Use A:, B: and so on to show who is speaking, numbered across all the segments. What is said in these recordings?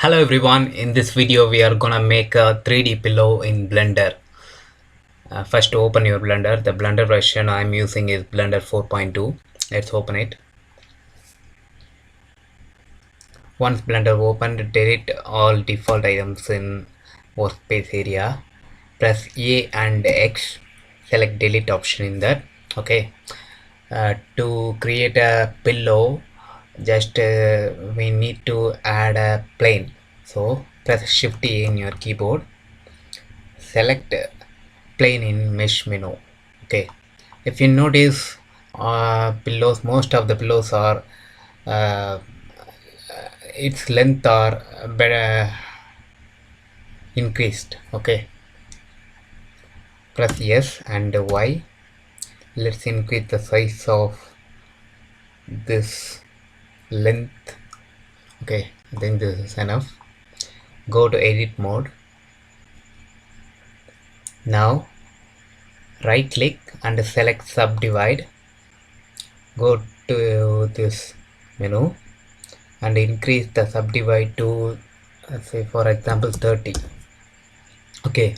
A: Hello everyone, in this video we are gonna make a 3D pillow in Blender. First open your Blender. The Blender version I'm using is Blender 4.2. Let's open it. Once Blender opened, delete all default items in workspace area. Press A and X, select delete option in that. Okay. To create a pillow, just we need to add a plane. So press Shift A in your keyboard. Select plane in mesh menu. Okay, if you notice, pillows, most of the pillows are uh, its length are better increased. Okay, press yes and Y. Let's increase the size of this length. Okay, I think this is enough. Go to edit mode. Now right click and select subdivide. Go to this menu and increase the subdivide to say for example 30. Okay,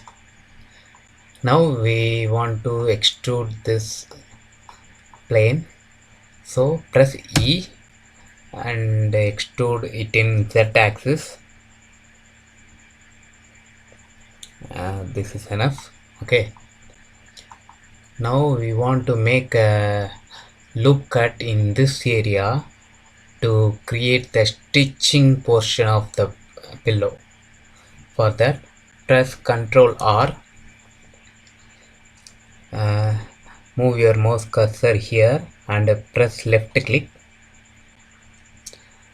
A: now we want to extrude this plane, so press E and extrude it in Z axis. This is enough. Okay, now we want to make a loop cut in this area to create the stitching portion of the pillow. For that, press Ctrl R, move your mouse cursor here and press left click.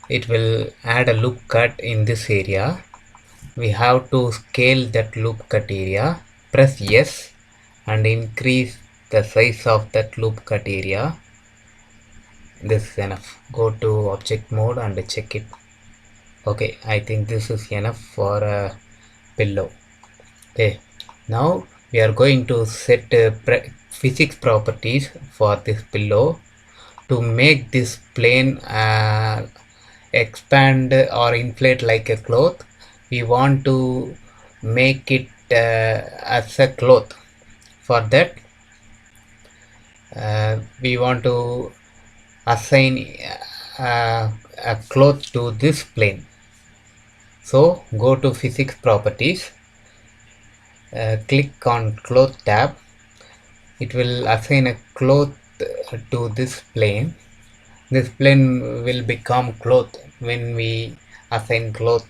A: It will add a loop cut in this area. We have to scale that loop cut area. Press yes and increase the size of that loop cut area. This is enough. Go to object mode and check it. Okay, I think this is enough for a pillow. Okay, now we are going to set physics properties for this pillow to make this plane expand or inflate like a cloth. We want to make it as a cloth. For that, we want to assign a cloth to this plane. So go to physics properties, click on cloth tab. It will assign a cloth to this plane. This plane will become cloth when we assign cloth.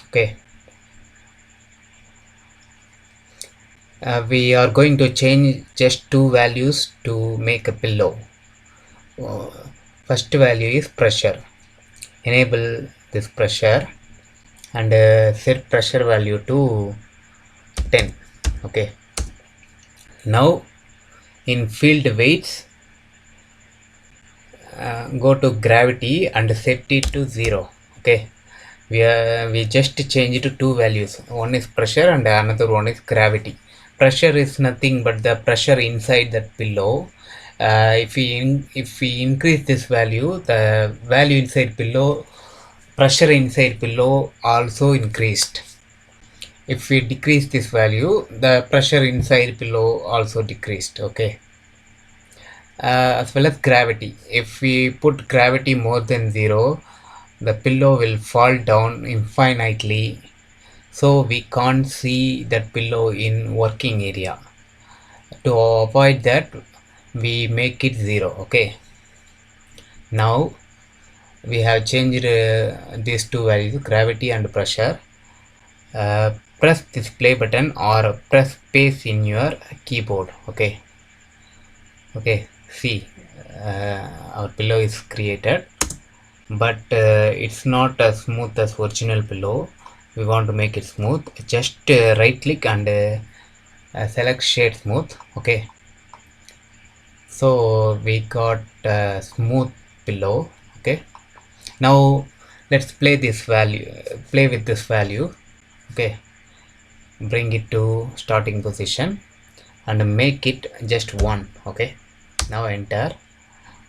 A: Okay, we are going to change just two values to make a pillow. First value is pressure. Enable this pressure and set pressure value to 10. Okay, now in field weights, go to gravity and set it to 0. Okay, we just change it to two values. One is pressure and another one is gravity. Pressure is nothing but the pressure inside that pillow. If we increase this value, the value inside pillow, pressure inside pillow also increased. If we decrease this value, the pressure inside pillow also decreased. Okay, as well as gravity. If we put gravity more than 0, the pillow will fall down infinitely, so we can't see that pillow in working area. To avoid that, we make it 0. Okay, now we have changed these two values, gravity and pressure. Press this play button or press space in your keyboard. Okay, see, our pillow is created, but it's not as smooth as original pillow. We want to make it smooth. Just right click and select shade smooth. Okay, so we got a smooth pillow. Okay, now let's play with this value. Okay, bring it to starting position and make it just 1. Okay, now enter,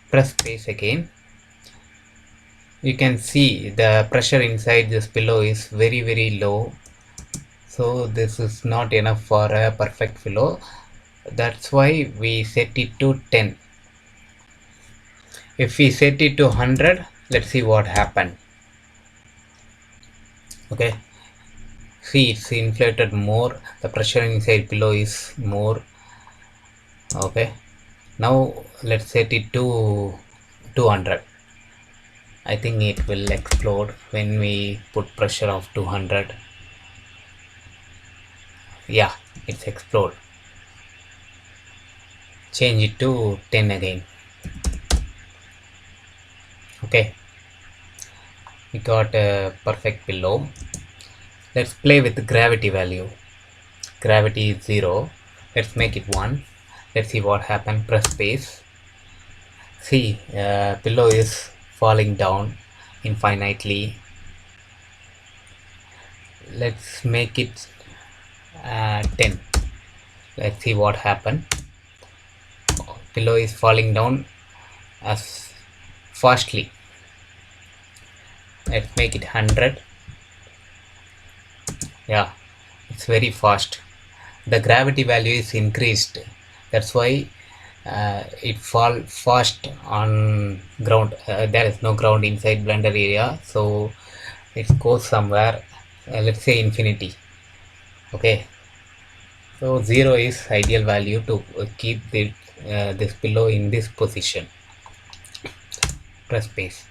A: press space again. you can see the pressure inside this pillow is very low, so this is not enough for a perfect pillow. That's why we set it to 10. If we set it to 100, let's see what happened. Okay, see, it's inflated more, the pressure inside pillow is more. Okay, now let's set it to 200. I think it will explode when we put pressure of 200. Yeah, it's explode. Change it to 10 again. Okay, we got a perfect pillow. Let's play with the gravity value. Gravity is 0. Let's make it 1. Let's see what happened. Press space. See, pillow is falling down infinitely. Let's make it 10. Let's see what happened. Pillow is falling down as fastly. Let's make it 100. Yeah, it's very fast. The gravity value is increased, that's why it fall fast on ground. There is no ground inside blender area, so it goes somewhere, let's say infinity. Okay, so 0 is ideal value to keep this pillow in this position. Press space.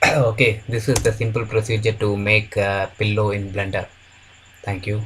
A: Okay, this is the simple procedure to make a pillow in blender. Thank you.